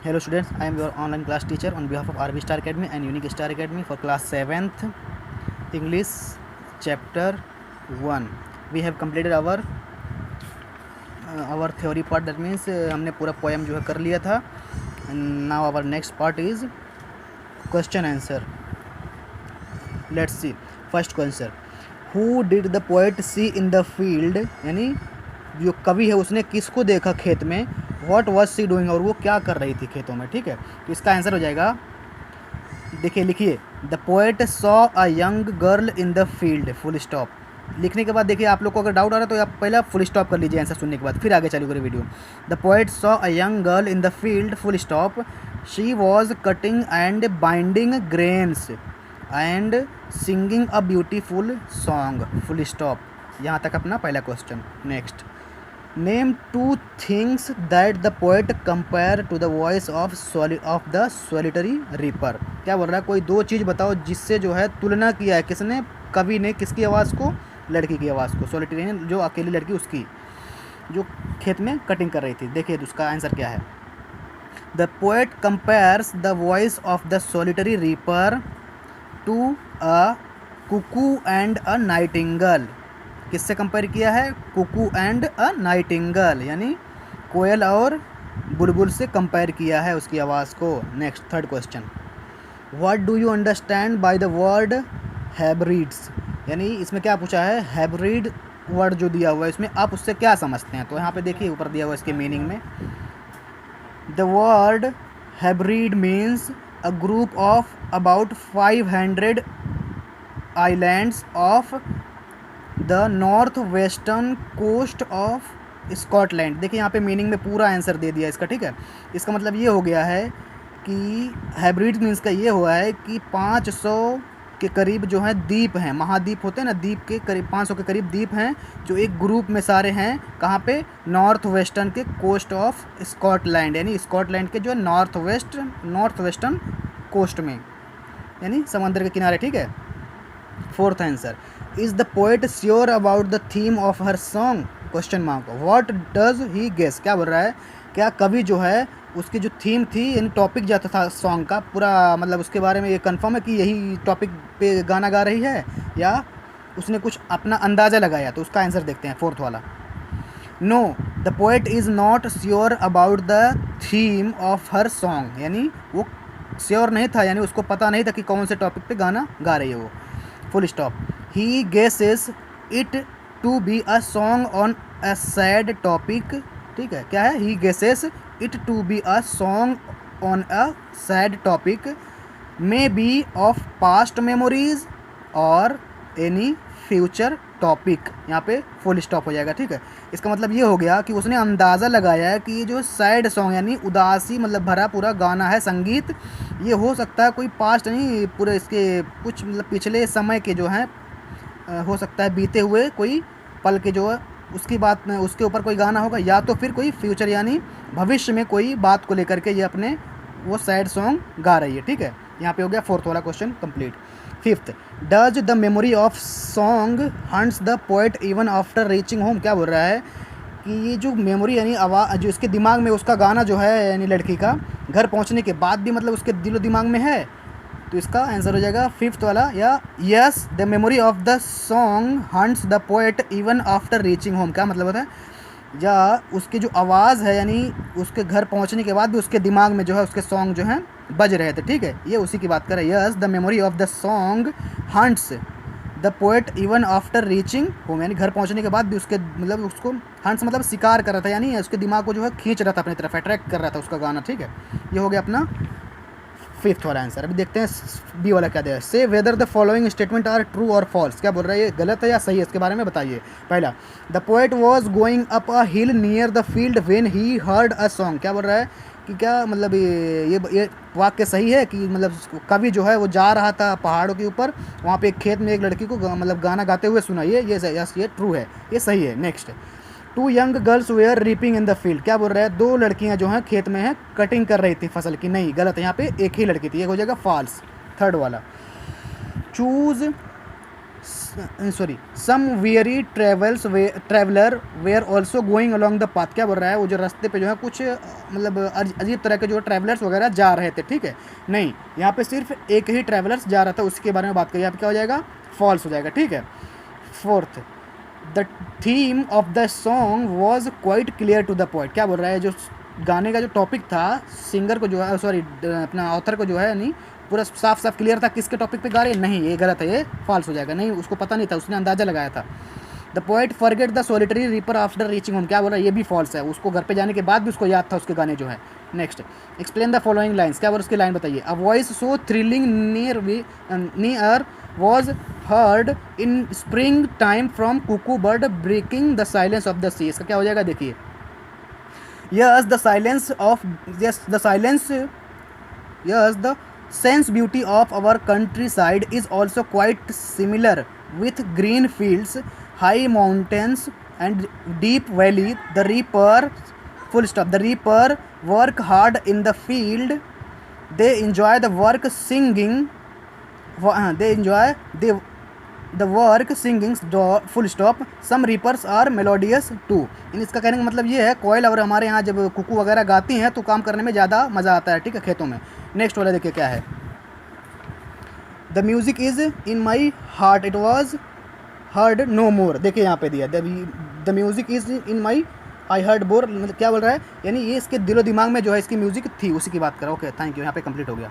Hello students, I am your online class teacher on behalf of RB Star Academy and Unique Star Academy for class 7th English chapter 1. We have completed our theory part, that means हमने पूरा poem जो है कर लिया था. And now our next part is question answer. Let's see. First question. Who did the poet see in the field? यानी जो कवि है उसने किसको देखा खेत में. What was she doing? और वो क्या कर रही थी खेतों में. ठीक है, तो इसका आंसर हो जाएगा, देखिए लिखिए, the poet saw a young girl in the field. Full stop. लिखने के बाद देखिए, आप लोग को अगर डाउट आ रहा है तो आप पहले फुल स्टॉप कर लीजिए आंसर सुनने के बाद, फिर आगे चालू करिए video. The poet saw a young girl in the field. Full stop. She was cutting and binding grains and singing a beautiful song. Full stop. यहाँ तक अपना पहला question. Next. Name two things that the poet compare to the voice of the solitary reaper. क्या बोल रहा है, कोई दो चीज़ बताओ जिससे जो है तुलना किया है किसने, कवि ने, किसकी आवाज़ को, लड़की की आवाज़ को. सॉलिटरी जो अकेली लड़की, उसकी जो खेत में कटिंग कर रही थी. देखिए उसका आंसर क्या है. The poet compares the voice of the solitary reaper to a cuckoo and a nightingale. किससे कंपेयर किया है, कुकू एंड अ नाइटिंगल, यानी कोयल और बुलबुल से कंपेयर किया है उसकी आवाज़ को. Next, third question. What do you understand by the word hybrids. यानी इसमें क्या पूछा है, हाइब्रिड वर्ड जो दिया हुआ है इसमें आप उससे क्या समझते हैं. तो यहाँ पे देखिए ऊपर दिया हुआ है इसके मीनिंग में. The word Hebrides means a group of about 500 islands off the north western coast of Scotland. देखिए यहाँ पे मीनिंग में पूरा आंसर दे दिया इसका. ठीक है, इसका मतलब ये हो गया है कि हाइब्रिड मीन्स का ये हुआ है कि 500 के करीब जो है द्वीप हैं, महाद्वीप होते हैं ना, द्वीप के करीब 500 के करीब द्वीप हैं जो एक ग्रुप में सारे हैं. कहाँ पे, नॉर्थ वेस्टर्न के कोस्ट ऑफ स्कॉटलैंड, यानी स्कॉटलैंड के जो नॉर्थ वेस्टर्न कोस्ट में, यानी समंदर के किनारे. ठीक है. Fourth answer. Is the poet sure about the theme of her song, question mark. What does he guess. क्या बोल रहा है, क्या कवि जो है उसकी जो थीम थी, यानी टॉपिक जाता था सॉन्ग का पूरा, मतलब उसके बारे में ये कंफर्म है कि यही टॉपिक पे गाना गा रही है, या उसने कुछ अपना अंदाज़ा लगाया. तो उसका आंसर देखते हैं, फोर्थ वाला. No, the poet is not sure about the theme of her song. यानी वो श्योर नहीं था, यानी उसको पता नहीं था कि कौन से टॉपिक पे गाना गा रही है वो. Full stop. He guesses it to be a song on a sad topic. ठीक है, क्या है, he guesses it to be a song on a sad topic, maybe of past memories और एनी फ्यूचर टॉपिक. यहाँ पे full stop हो जाएगा. ठीक है, इसका मतलब ये हो गया कि उसने अंदाज़ा लगाया है कि ये जो सैड सॉन्ग, यानी उदासी मतलब भरा पूरा गाना है, संगीत, ये हो सकता है कोई पास्ट नहीं, पूरे इसके कुछ मतलब पिछले समय के जो हैं, हो सकता है बीते हुए कोई पल के जो है उसकी बात में, उसके ऊपर कोई गाना होगा, या तो फिर कोई फ्यूचर यानी भविष्य में कोई बात को लेकर के ये अपने वो सैड सॉन्ग गा रही है. ठीक है, यहाँ पे हो गया फोर्थ वाला question complete. Fifth. Does the memory of song hunts the poet even after reaching home. क्या बोल रहा है कि ये जो मेमोरी यानी आवाज़ जो इसके दिमाग में उसका गाना जो है, यानी लड़की का, घर पहुंचने के बाद भी मतलब उसके दिलो दिमाग में है. तो इसका आंसर हो जाएगा फिफ्थ वाला, या yes the memory of the song hunts the poet even after reaching home. क्या मतलब होता है, या उसकी जो आवाज़ है, यानी उसके घर पहुंचने के बाद भी उसके दिमाग में जो है उसके सॉन्ग जो हैं बज रहे थे. ठीक है, ये उसी की बात कर रहे हैं. Yes the memory of the song hunts the poet even after reaching home, यानी घर पहुंचने के बाद भी उसके मतलब उसको हंट्स मतलब शिकार कर रहा था, यानी उसके दिमाग को जो है खींच रहा था अपनी तरफ, अट्रैक्ट कर रहा था उसका गाना. ठीक है, ये हो गया अपना फिफ्थ वाला आंसर. अभी देखते हैं बी वाला क्या दिया है. Say whether the following statement are true और फॉल्स. क्या बोल रहा है, ये गलत है या सही है, इसके बारे में बताइए. पहला, the poet was going up a hill near the field when he heard a song. क्या बोल रहा है कि क्या मतलब ये वाक्य सही है कि मतलब कवि जो है वो जा रहा था पहाड़ों के ऊपर, वहाँ पे एक खेत में एक लड़की को मतलब गाना गाते हुए सुना. ये ट्रू है, ये सही है. Next. Two young girls were reaping in the field. क्या बोल रहा है, दो लड़कियां जो हैं खेत में हैं, कटिंग कर रही थी फसल की. नहीं, गलत है, यहाँ पे एक ही लड़की थी, ये हो जाएगा फॉल्स. थर्ड वाला. Choose sorry some weary traveller were also going along the path. क्या बोल रहा है, वो जो रास्ते पे जो है कुछ मतलब अजीब तरह के जो ट्रैवलर्स वगैरह जा रहे थे, ठीक है। नहीं, यहाँ पे सिर्फ एक ही ट्रैवलर्स जा रहा था, उसके बारे में बात करिए, यहाँ पे क्या हो जाएगा, फॉल्स हो जाएगा, ठीक है। Fourth, the theme of the song was quite clear to the point. क्या बोल रहा है, जो गाने का जो टॉपिक था, सिंगर को जो है, सॉरी अपना ऑथर को जो है नहीं पूरा साफ साफ क्लियर था किसके टॉपिक पे गा रहे, नहीं ये गलत है, ये फॉल्स हो जाएगा। नहीं, उसको पता नहीं था, उसने अंदाजा लगाया था। The poet forget the solitary reaper after reaching home. क्या बोल रहा है, ये भी फॉल्स है, उसको घर पे जाने के बाद भी उसको याद था उसके गाने जो है। Next, explain the following lines. क्या बोल उसकी लाइन बताइए। A voice so thrilling near was heard in spring time from cuckoo bird breaking the silence of the sea. इसका क्या हो जाएगा, देखिए, yes the silence of yes the sense beauty of our countryside is also quite similar with green fields, high mountains and deep valley. The reaper work hard in the field, they enjoy the work singing, the work singing full stop. Some reapers are melodious too. इसका कहने का मतलब ये है, कोयल और हमारे यहाँ जब कुकू वगैरह गाती हैं तो काम करने में ज़्यादा मज़ा आता है, ठीक है, खेतों में। नेक्स्ट वाला देखिए क्या है, the music is in my heart it was heard no more. देखिए यहाँ पे दिया the music is in my I heard bore, मतलब क्या बोल रहा है, यानी ये इसके दिलो दिमाग में जो है इसकी म्यूज़िक थी, उसी की बात कर रहा है। ओके, थैंक यू, यहाँ पे कंप्लीट हो गया।